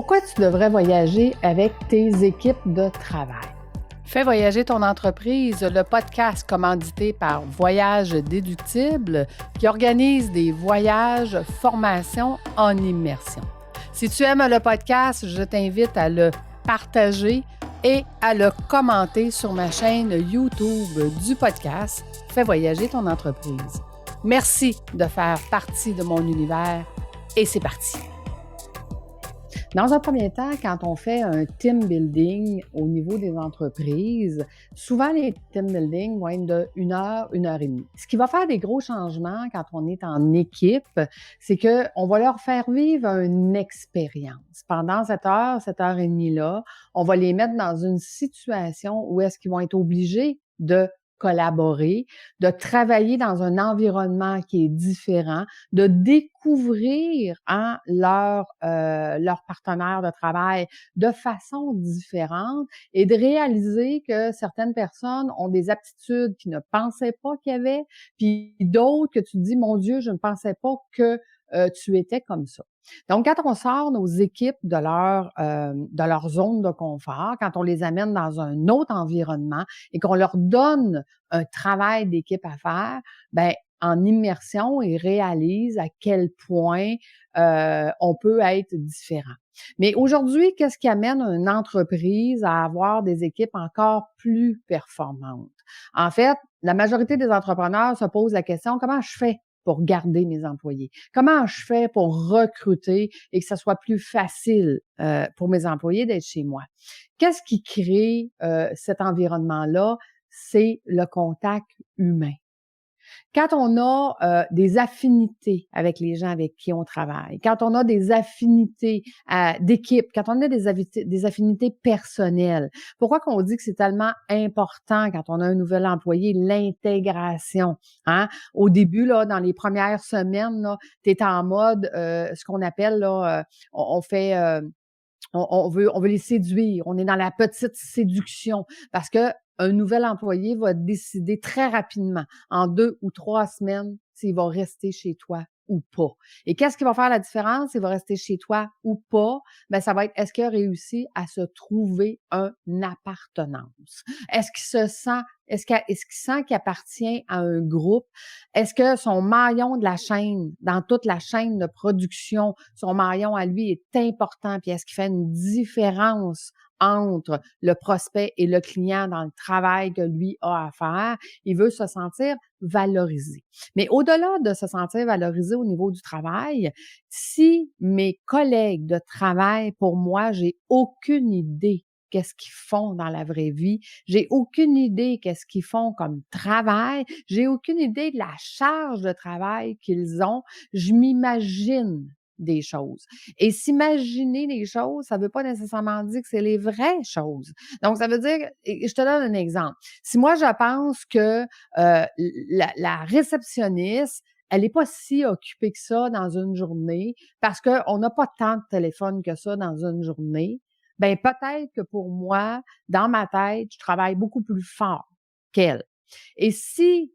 Pourquoi tu devrais voyager avec tes équipes de travail? Fais voyager ton entreprise, le podcast commandité par Voyage Déductible qui organise des voyages, formations en immersion. Si tu aimes le podcast, je t'invite à le partager et à le commenter sur ma chaîne YouTube du podcast Fais voyager ton entreprise. Merci de faire partie de mon univers et c'est parti. Dans un premier temps, quand on fait un team building au niveau des entreprises, souvent les team building vont être de 1 heure, 1 heure et demie. Ce qui va faire des gros changements quand on est en équipe, c'est qu'on va leur faire vivre une expérience. Pendant cette heure et demie-là, on va les mettre dans une situation où est-ce qu'ils vont être obligés de collaborer, de travailler dans un environnement qui est différent, de découvrir leur partenaire de travail de façon différente et de réaliser que certaines personnes ont des aptitudes qu'ils ne pensaient pas qu'il y avait, puis d'autres que tu te dis, mon Dieu, je ne pensais pas que tu étais comme ça. Donc, quand on sort nos équipes de leur zone de confort, quand on les amène dans un autre environnement et qu'on leur donne un travail d'équipe à faire, ben en immersion, ils réalisent à quel point on peut être différent. Mais aujourd'hui, qu'est-ce qui amène une entreprise à avoir des équipes encore plus performantes? En fait, la majorité des entrepreneurs se posent la question, comment je fais pour garder mes employés? Comment je fais pour recruter et que ça soit plus facile pour mes employés d'être chez moi? Qu'est-ce qui crée cet environnement-là? C'est le contact humain. Quand on a des affinités avec les gens avec qui on travaille, quand on a des affinités d'équipe, quand on a des affinités personnelles, pourquoi qu'on dit que c'est tellement important quand on a un nouvel employé, l'intégration, hein? Au début, là, dans les premières semaines, là, tu es en mode, ce qu'on appelle, là, on fait... on veut les séduire. On est dans la petite séduction parce que un nouvel employé va décider très rapidement, en 2 ou 3 semaines, s'il va rester chez toi ou pas. Et qu'est-ce qui va faire la différence? S'il va rester chez toi ou pas? Ben, ça va être, est-ce qu'il a réussi à se trouver une appartenance? Est-ce qu'il sent qu'il appartient à un groupe? Est-ce que son maillon de la chaîne, dans toute la chaîne de production, son maillon à lui est important? Puis est-ce qu'il fait une différence entre le prospect et le client dans le travail que lui a à faire? Il veut se sentir valorisé. Mais au-delà de se sentir valorisé au niveau du travail, si mes collègues de travail, pour moi, j'ai aucune idée qu'est-ce qu'ils font dans la vraie vie. J'ai aucune idée qu'est-ce qu'ils font comme travail. J'ai aucune idée de la charge de travail qu'ils ont. Je m'imagine des choses. Et s'imaginer des choses, ça veut pas nécessairement dire que c'est les vraies choses. Donc, ça veut dire, et je te donne un exemple. Si moi, je pense que la réceptionniste, elle n'est pas si occupée que ça dans une journée parce qu'on n'a pas tant de téléphone que ça dans une journée, ben peut-être que pour moi, dans ma tête, je travaille beaucoup plus fort qu'elle. Et si,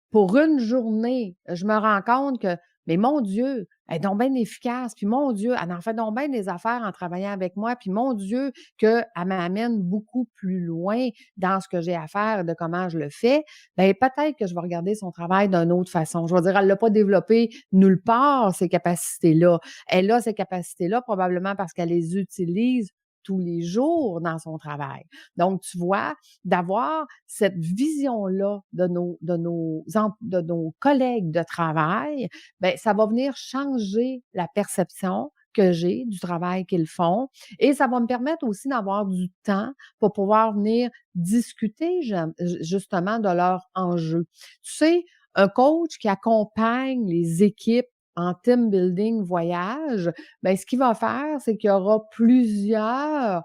pour une journée, je me rends compte que, mais mon Dieu, elle est donc bien efficace, puis mon Dieu, elle en fait donc bien des affaires en travaillant avec moi, puis mon Dieu, qu'elle m'amène beaucoup plus loin dans ce que j'ai à faire, de comment je le fais, bien peut-être que je vais regarder son travail d'une autre façon. Je vais dire, elle l'a pas développé nulle part, ces capacités-là. Elle a ces capacités-là probablement parce qu'elle les utilise tous les jours dans son travail. Donc, tu vois, d'avoir cette vision-là de nos collègues de travail, ben ça va venir changer la perception que j'ai du travail qu'ils font et ça va me permettre aussi d'avoir du temps pour pouvoir venir discuter justement de leurs enjeux. Tu sais, un coach qui accompagne les équipes en team building voyage, ben ce qu'il va faire, c'est qu'il y aura plusieurs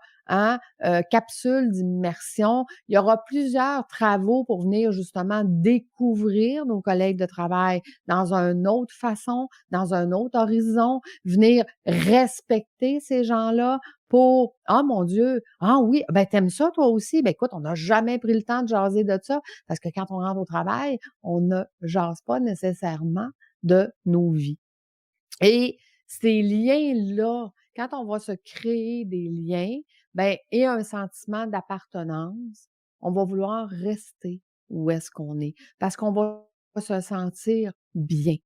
capsules d'immersion. Il y aura plusieurs travaux pour venir justement découvrir nos collègues de travail dans une autre façon, dans un autre horizon, venir respecter ces gens-là pour « Ah, mon Dieu! Ah oui, ben t'aimes ça toi aussi? Ben écoute, on n'a jamais pris le temps de jaser de ça parce que quand on rentre au travail, on ne jase pas nécessairement de nos vies. » Et ces liens-là, quand on va se créer des liens, et un sentiment d'appartenance, on va vouloir rester où est-ce qu'on est parce qu'on va se sentir bien.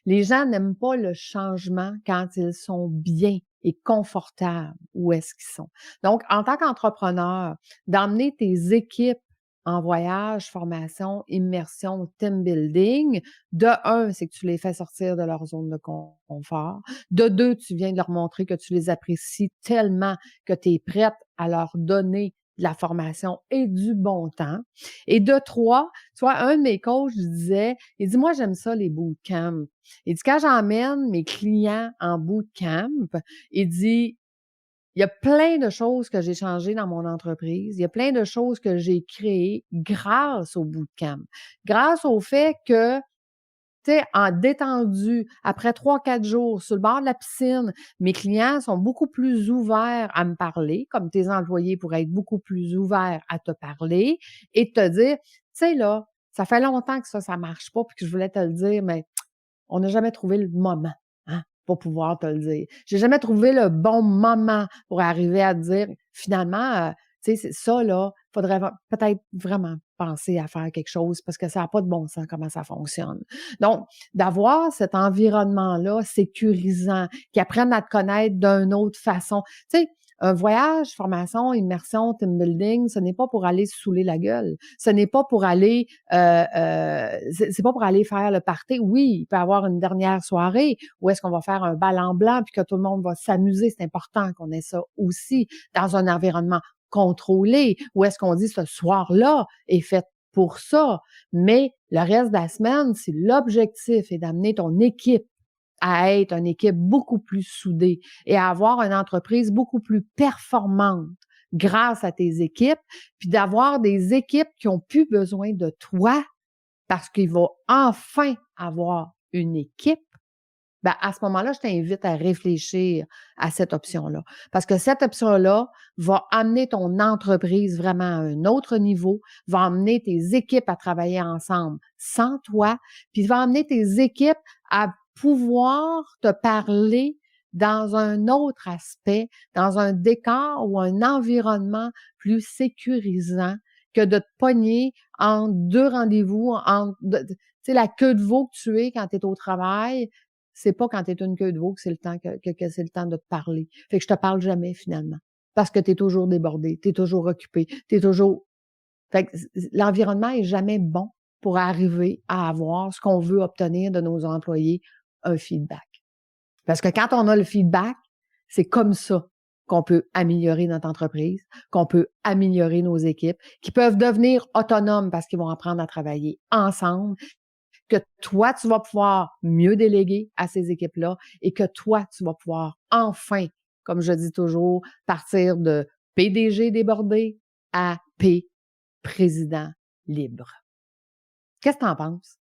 Les gens n'aiment pas le changement quand ils sont bien et confortables où est-ce qu'ils sont. Donc, en tant qu'entrepreneur, d'emmener tes équipes en voyage, formation, immersion, team building, de un, c'est que tu les fais sortir de leur zone de confort. De deux, tu viens de leur montrer que tu les apprécies tellement que tu es prête à leur donner de la formation et du bon temps. Et de trois, tu vois, un de mes coachs disait, il dit, moi, j'aime ça, les bootcamps. Il dit, quand j'emmène mes clients en bootcamp, il dit, il y a plein de choses que j'ai changées dans mon entreprise. Il y a plein de choses que j'ai créées grâce au bootcamp. Grâce au fait que, tu sais, en détendu, après 3-4 jours, sur le bord de la piscine, mes clients sont beaucoup plus ouverts à me parler, comme tes employés pourraient être beaucoup plus ouverts à te parler et te dire, tu sais, là, ça fait longtemps que ça marche pas puis que je voulais te le dire, mais on n'a jamais trouvé le moment, hein, pour pouvoir te le dire. J'ai jamais trouvé le bon moment pour arriver à te dire, finalement, tu sais, c'est ça, là, faudrait peut-être vraiment penser à faire quelque chose parce que ça n'a pas de bon sens comment ça fonctionne. Donc, d'avoir cet environnement-là sécurisant, qui apprennent à te connaître d'une autre façon. Tu sais, un voyage, formation, immersion, team building, ce n'est pas pour aller se saouler la gueule. Ce n'est pas pour aller, c'est pas pour aller faire le party. Oui, il peut y avoir une dernière soirée où est-ce qu'on va faire un bal en blanc puis que tout le monde va s'amuser. C'est important qu'on ait ça aussi dans un environnement contrôlé. Où est-ce qu'on dit ce soir-là est fait pour ça. Mais le reste de la semaine, si l'objectif est d'amener ton équipe à être une équipe beaucoup plus soudée et à avoir une entreprise beaucoup plus performante grâce à tes équipes, puis d'avoir des équipes qui ont plus besoin de toi parce qu'ils vont enfin avoir une équipe, à ce moment-là, je t'invite à réfléchir à cette option-là. Parce que cette option-là va amener ton entreprise vraiment à un autre niveau, va amener tes équipes à travailler ensemble sans toi, puis va amener tes équipes à pouvoir te parler dans un autre aspect, dans un décor ou un environnement plus sécurisant que de te pogner en deux rendez-vous, tu sais, la queue de veau que tu es quand tu es au travail, c'est pas quand tu es une queue de veau que c'est le temps que c'est le temps de te parler. Fait que je te parle jamais finalement parce que tu es toujours débordé, tu es toujours occupé, tu es toujours fait que l'environnement est jamais bon pour arriver à avoir ce qu'on veut obtenir de nos employés, un feedback. Parce que quand on a le feedback, c'est comme ça qu'on peut améliorer notre entreprise, qu'on peut améliorer nos équipes, qui peuvent devenir autonomes parce qu'ils vont apprendre à travailler ensemble, que toi, tu vas pouvoir mieux déléguer à ces équipes-là et que toi, tu vas pouvoir enfin, comme je dis toujours, partir de PDG débordé à président libre. Qu'est-ce que tu en penses?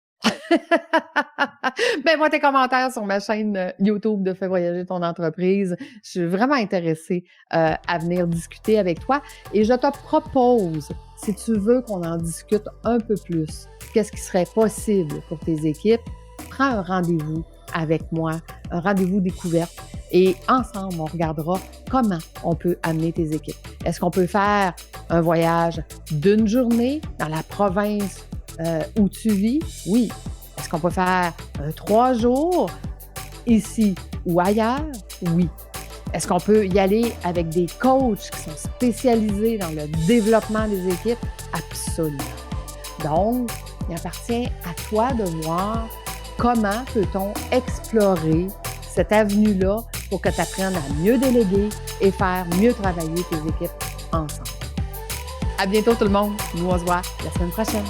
Moi, tes commentaires sur ma chaîne YouTube de Fais voyager ton entreprise. Je suis vraiment intéressée à venir discuter avec toi et je te propose, si tu veux qu'on en discute un peu plus, qu'est-ce qui serait possible pour tes équipes, prends un rendez-vous avec moi, un rendez-vous découverte et ensemble, on regardera comment on peut amener tes équipes. Est-ce qu'on peut faire un voyage d'une journée dans la province où tu vis? Oui. Est-ce qu'on peut faire 3 jours ici ou ailleurs? Oui. Est-ce qu'on peut y aller avec des coachs qui sont spécialisés dans le développement des équipes? Absolument. Donc, il appartient à toi de voir comment peut-on explorer cette avenue-là pour que tu apprennes à mieux déléguer et faire mieux travailler tes équipes ensemble. À bientôt tout le monde. Nous, on se voit la semaine prochaine.